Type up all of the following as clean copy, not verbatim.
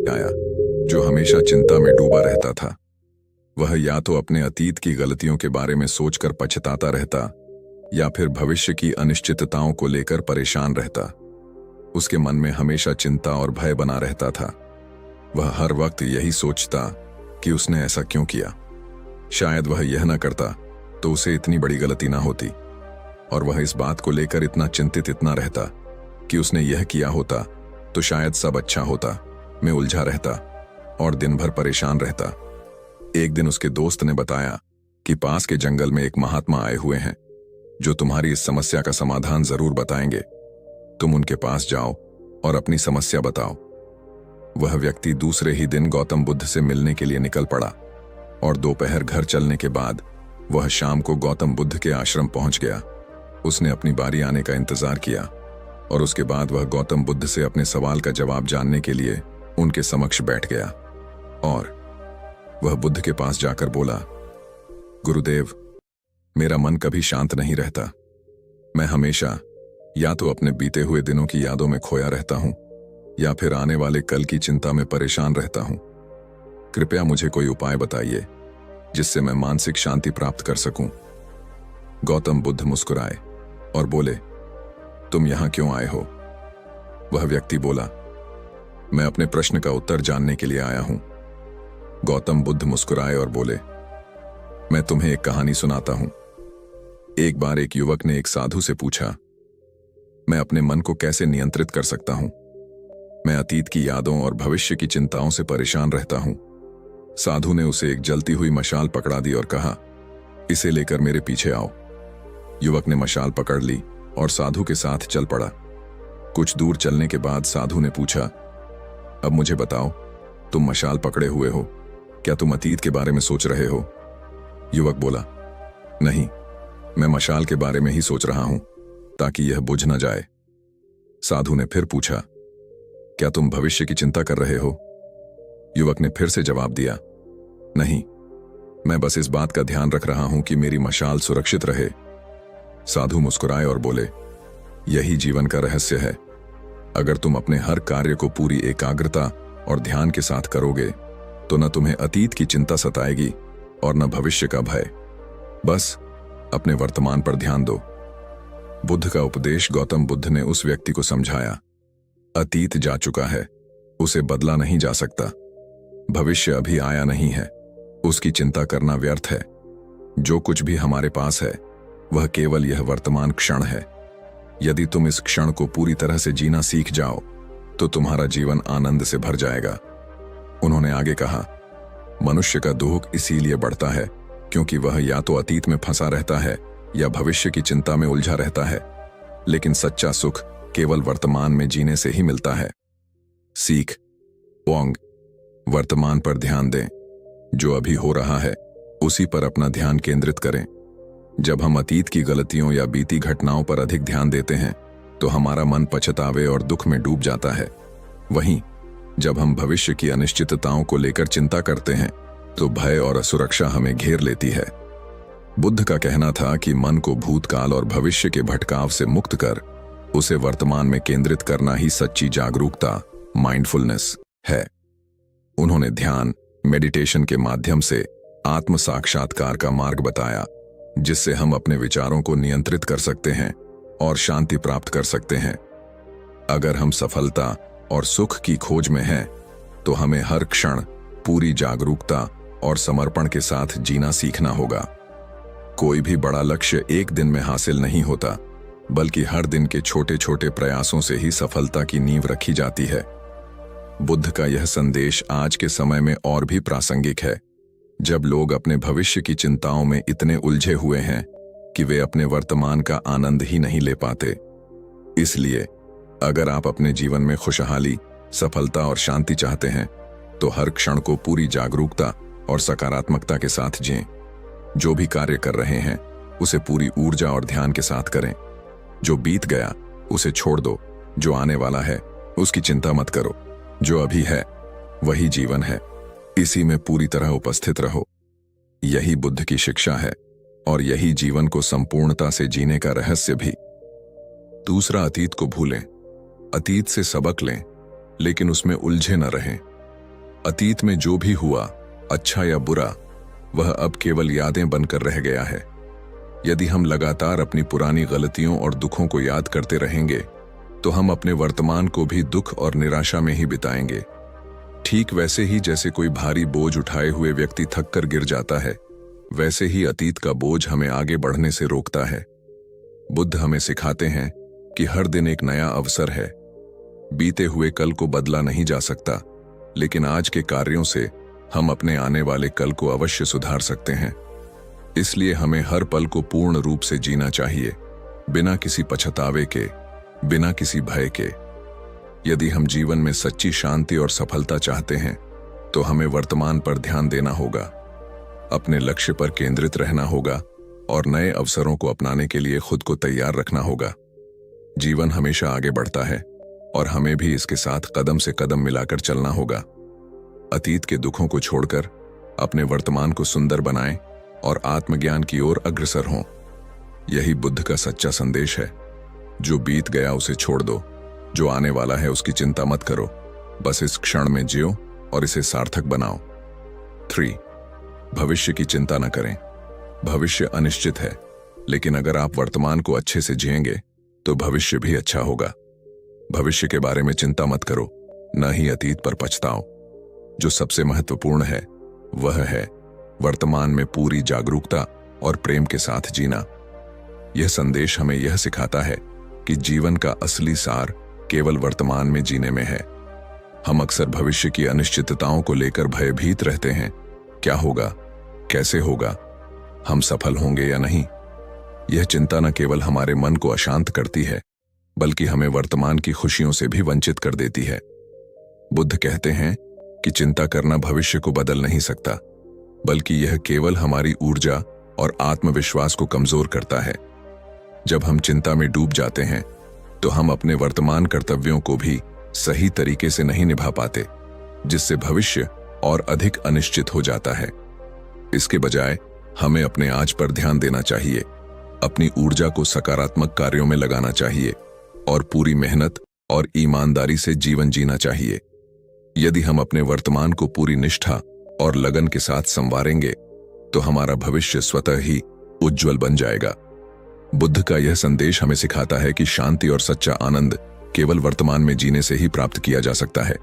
आया, जो हमेशा चिंता में डूबा रहता था। वह या तो अपने अतीत की गलतियों के बारे में सोचकर पछताता रहता या फिर भविष्य की अनिश्चितताओं को लेकर परेशान रहता। उसके मन में हमेशा चिंता और भय बना रहता था। वह हर वक्त यही सोचता कि उसने ऐसा क्यों किया। शायद वह यह न करता तो उसे इतनी बड़ी गलती ना होती, और वह इस बात को लेकर इतना चिंतित इतना रहता कि उसने यह किया होता तो शायद सब अच्छा होता, में उलझा रहता और दिन भर परेशान रहता। एक दिन उसके दोस्त ने बताया कि पास के जंगल में एक महात्मा आए हुए हैं जो तुम्हारी इस समस्या का समाधान जरूर बताएंगे। तुम उनके पास जाओ और अपनी समस्या बताओ। वह व्यक्ति दूसरे ही दिन गौतम बुद्ध से मिलने के लिए निकल पड़ा और दोपहर घर चलने के बाद वह शाम को गौतम बुद्ध के आश्रम पहुंच गया। उसने अपनी बारी आने का इंतजार किया और उसके बाद वह गौतम बुद्ध से अपने सवाल का जवाब जानने के लिए उनके समक्ष बैठ गया। और वह बुद्ध के पास जाकर बोला, गुरुदेव, मेरा मन कभी शांत नहीं रहता। मैं हमेशा या तो अपने बीते हुए दिनों की यादों में खोया रहता हूं या फिर आने वाले कल की चिंता में परेशान रहता हूं। कृपया मुझे कोई उपाय बताइए जिससे मैं मानसिक शांति प्राप्त कर सकूं। गौतम बुद्ध मुस्कुराए और बोले, तुम यहां क्यों आए हो? वह व्यक्ति बोला, मैं अपने प्रश्न का उत्तर जानने के लिए आया हूं। गौतम बुद्ध मुस्कुराए और बोले, मैं तुम्हें एक कहानी सुनाता हूं। एक बार एक युवक ने एक साधु से पूछा, मैं अपने मन को कैसे नियंत्रित कर सकता हूं? मैं अतीत की यादों और भविष्य की चिंताओं से परेशान रहता हूं। साधु ने उसे एक जलती हुई मशाल पकड़ा दी और कहा, इसे लेकर मेरे पीछे आओ। युवक ने मशाल पकड़ ली और साधु के साथ चल पड़ा। कुछ दूर चलने के बाद साधु ने पूछा, अब मुझे बताओ, तुम मशाल पकड़े हुए हो, क्या तुम अतीत के बारे में सोच रहे हो? युवक बोला, नहीं, मैं मशाल के बारे में ही सोच रहा हूं ताकि यह बुझ न जाए। साधु ने फिर पूछा, क्या तुम भविष्य की चिंता कर रहे हो? युवक ने फिर से जवाब दिया, नहीं, मैं बस इस बात का ध्यान रख रहा हूं कि मेरी मशाल सुरक्षित रहे। साधु मुस्कुराए और बोले, यही जीवन का रहस्य है। अगर तुम अपने हर कार्य को पूरी एकाग्रता और ध्यान के साथ करोगे तो न तुम्हें अतीत की चिंता सताएगी और न भविष्य का भय। बस अपने वर्तमान पर ध्यान दो। बुद्ध का उपदेश गौतम बुद्ध ने उस व्यक्ति को समझाया, अतीत जा चुका है, उसे बदला नहीं जा सकता। भविष्य अभी आया नहीं है, उसकी चिंता करना व्यर्थ है। जो कुछ भी हमारे पास है वह केवल यह वर्तमान क्षण है। यदि तुम इस क्षण को पूरी तरह से जीना सीख जाओ तो तुम्हारा जीवन आनंद से भर जाएगा। उन्होंने आगे कहा, मनुष्य का दुख इसीलिए बढ़ता है क्योंकि वह या तो अतीत में फंसा रहता है या भविष्य की चिंता में उलझा रहता है, लेकिन सच्चा सुख केवल वर्तमान में जीने से ही मिलता है। सीख पोंग, वर्तमान पर ध्यान दें। जो अभी हो रहा है उसी पर अपना ध्यान केंद्रित करें। जब हम अतीत की गलतियों या बीती घटनाओं पर अधिक ध्यान देते हैं तो हमारा मन पछतावे और दुख में डूब जाता है। वहीं जब हम भविष्य की अनिश्चितताओं को लेकर चिंता करते हैं तो भय और असुरक्षा हमें घेर लेती है। बुद्ध का कहना था कि मन को भूतकाल और भविष्य के भटकाव से मुक्त कर उसे वर्तमान में केंद्रित करना ही सच्ची जागरूकता, माइंडफुलनेस है। उन्होंने ध्यान, मेडिटेशन के माध्यम से आत्म साक्षात्कार का मार्ग बताया, जिससे हम अपने विचारों को नियंत्रित कर सकते हैं और शांति प्राप्त कर सकते हैं। अगर हम सफलता और सुख की खोज में हैं, तो हमें हर क्षण पूरी जागरूकता और समर्पण के साथ जीना सीखना होगा। कोई भी बड़ा लक्ष्य एक दिन में हासिल नहीं होता, बल्कि हर दिन के छोटे छोटे प्रयासों से ही सफलता की नींव रखी जाती है। बुद्ध का यह संदेश आज के समय में और भी प्रासंगिक है, जब लोग अपने भविष्य की चिंताओं में इतने उलझे हुए हैं कि वे अपने वर्तमान का आनंद ही नहीं ले पाते। इसलिए अगर आप अपने जीवन में खुशहाली, सफलता और शांति चाहते हैं तो हर क्षण को पूरी जागरूकता और सकारात्मकता के साथ जिएं। जो भी कार्य कर रहे हैं उसे पूरी ऊर्जा और ध्यान के साथ करें। जो बीत गया उसे छोड़ दो, जो आने वाला है उसकी चिंता मत करो। जो अभी है वही जीवन है, इसी में पूरी तरह उपस्थित रहो। यही बुद्ध की शिक्षा है और यही जीवन को संपूर्णता से जीने का रहस्य भी। दूसरा, अतीत को भूलें। अतीत से सबक लें, लेकिन उसमें उलझे न रहें। अतीत में जो भी हुआ, अच्छा या बुरा, वह अब केवल यादें बनकर रह गया है। यदि हम लगातार अपनी पुरानी गलतियों और दुखों को याद करते रहेंगे तो हम अपने वर्तमान को भी दुख और निराशा में ही बिताएंगे। ठीक वैसे ही जैसे कोई भारी बोझ उठाए हुए व्यक्ति थक कर गिर जाता है, वैसे ही अतीत का बोझ हमें आगे बढ़ने से रोकता है। बुद्ध हमें सिखाते हैं कि हर दिन एक नया अवसर है। बीते हुए कल को बदला नहीं जा सकता, लेकिन आज के कार्यों से हम अपने आने वाले कल को अवश्य सुधार सकते हैं। इसलिए हमें हर पल को पूर्ण रूप से जीना चाहिए, बिना किसी पछतावे के, बिना किसी भय के। यदि हम जीवन में सच्ची शांति और सफलता चाहते हैं तो हमें वर्तमान पर ध्यान देना होगा, अपने लक्ष्य पर केंद्रित रहना होगा और नए अवसरों को अपनाने के लिए खुद को तैयार रखना होगा। जीवन हमेशा आगे बढ़ता है और हमें भी इसके साथ कदम से कदम मिलाकर चलना होगा। अतीत के दुखों को छोड़कर अपने वर्तमान को सुंदर बनाएं और आत्मज्ञान की ओर अग्रसर हों। यही बुद्ध का सच्चा संदेश है। जो बीत गया उसे छोड़ दो, जो आने वाला है उसकी चिंता मत करो, बस इस क्षण में जियो और इसे सार्थक बनाओ। 3. भविष्य की चिंता न करें। भविष्य अनिश्चित है, लेकिन अगर आप वर्तमान को अच्छे से जिएंगे तो भविष्य भी अच्छा होगा। भविष्य के बारे में चिंता मत करो, न ही अतीत पर पछताओ। जो सबसे महत्वपूर्ण है वह है वर्तमान में पूरी जागरूकता और प्रेम के साथ जीना। यह संदेश हमें यह सिखाता है कि जीवन का असली सार केवल वर्तमान में जीने में है। हम अक्सर भविष्य की अनिश्चितताओं को लेकर भयभीत रहते हैं। क्या होगा, कैसे होगा, हम सफल होंगे या नहीं। यह चिंता न केवल हमारे मन को अशांत करती है, बल्कि हमें वर्तमान की खुशियों से भी वंचित कर देती है। बुद्ध कहते हैं कि चिंता करना भविष्य को बदल नहीं सकता, बल्कि यह केवल हमारी ऊर्जा और आत्मविश्वास को कमजोर करता है। जब हम चिंता में डूब जाते हैं तो हम अपने वर्तमान कर्तव्यों को भी सही तरीके से नहीं निभा पाते, जिससे भविष्य और अधिक अनिश्चित हो जाता है। इसके बजाय हमें अपने आज पर ध्यान देना चाहिए, अपनी ऊर्जा को सकारात्मक कार्यों में लगाना चाहिए और पूरी मेहनत और ईमानदारी से जीवन जीना चाहिए। यदि हम अपने वर्तमान को पूरी निष्ठा और लगन के साथ संवारेंगे तो हमारा भविष्य स्वतः ही उज्जवल बन जाएगा। बुद्ध का यह संदेश हमें सिखाता है कि शांति और सच्चा आनंद केवल वर्तमान में जीने से ही प्राप्त किया जा सकता है।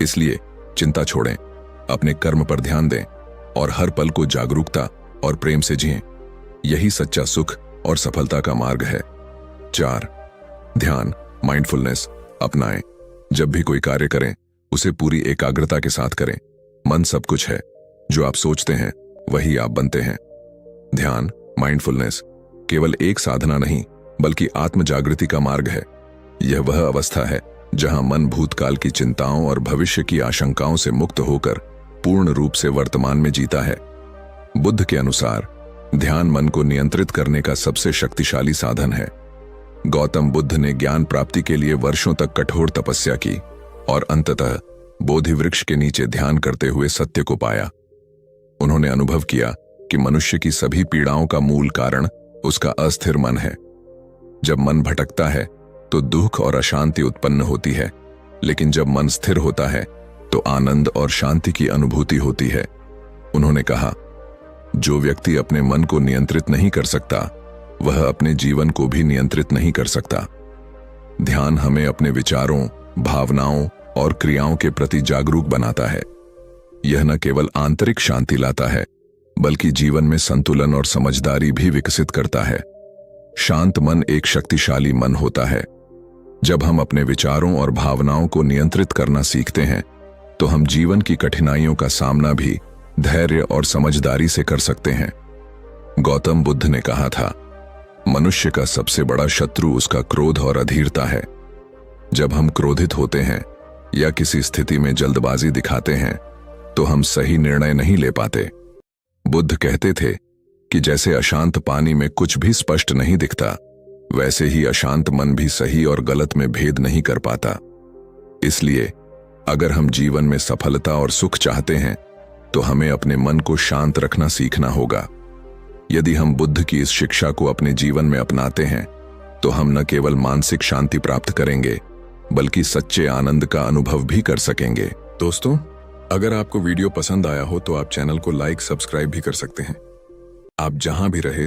इसलिए चिंता छोड़ें, अपने कर्म पर ध्यान दें और हर पल को जागरूकता और प्रेम से जिएं। यही सच्चा सुख और सफलता का मार्ग है। 4. ध्यान, माइंडफुलनेस अपनाएं। जब भी कोई कार्य करें उसे पूरी एकाग्रता के साथ करें। मन सब कुछ है, जो आप सोचते हैं वही आप बनते हैं। ध्यान, माइंडफुलनेस केवल एक साधना नहीं, बल्कि आत्म जागृति का मार्ग है। यह वह अवस्था है जहां मन भूतकाल की चिंताओं और भविष्य की आशंकाओं से मुक्त होकर पूर्ण रूप से वर्तमान में जीता है। बुद्ध के अनुसार ध्यान मन को नियंत्रित करने का सबसे शक्तिशाली साधन है। गौतम बुद्ध ने ज्ञान प्राप्ति के लिए वर्षों तक कठोर तपस्या की और अंततः बोधि वृक्ष के नीचे ध्यान करते हुए सत्य को पाया। उन्होंने अनुभव किया कि मनुष्य की सभी पीड़ाओं का मूल कारण उसका अस्थिर मन है। जब मन भटकता है तो दुख और अशांति उत्पन्न होती है, लेकिन जब मन स्थिर होता है तो आनंद और शांति की अनुभूति होती है। उन्होंने कहा, जो व्यक्ति अपने मन को नियंत्रित नहीं कर सकता वह अपने जीवन को भी नियंत्रित नहीं कर सकता। ध्यान हमें अपने विचारों, भावनाओं और क्रियाओं के प्रति जागरूक बनाता है। यह न केवल आंतरिक शांति लाता है, बल्कि जीवन में संतुलन और समझदारी भी विकसित करता है। शांत मन एक शक्तिशाली मन होता है। जब हम अपने विचारों और भावनाओं को नियंत्रित करना सीखते हैं तो हम जीवन की कठिनाइयों का सामना भी धैर्य और समझदारी से कर सकते हैं। गौतम बुद्ध ने कहा था, मनुष्य का सबसे बड़ा शत्रु उसका क्रोध और अधीरता है। जब हम क्रोधित होते हैं या किसी स्थिति में जल्दबाजी दिखाते हैं तो हम सही निर्णय नहीं ले पाते। बुद्ध कहते थे कि जैसे अशांत पानी में कुछ भी स्पष्ट नहीं दिखता, वैसे ही अशांत मन भी सही और गलत में भेद नहीं कर पाता। इसलिए अगर हम जीवन में सफलता और सुख चाहते हैं तो हमें अपने मन को शांत रखना सीखना होगा। यदि हम बुद्ध की इस शिक्षा को अपने जीवन में अपनाते हैं तो हम न केवल मानसिक शांति प्राप्त करेंगे, बल्कि सच्चे आनंद का अनुभव भी कर सकेंगे। दोस्तों, अगर आपको वीडियो पसंद आया हो तो आप चैनल को लाइक सब्सक्राइब भी कर सकते हैं। आप जहां भी रहे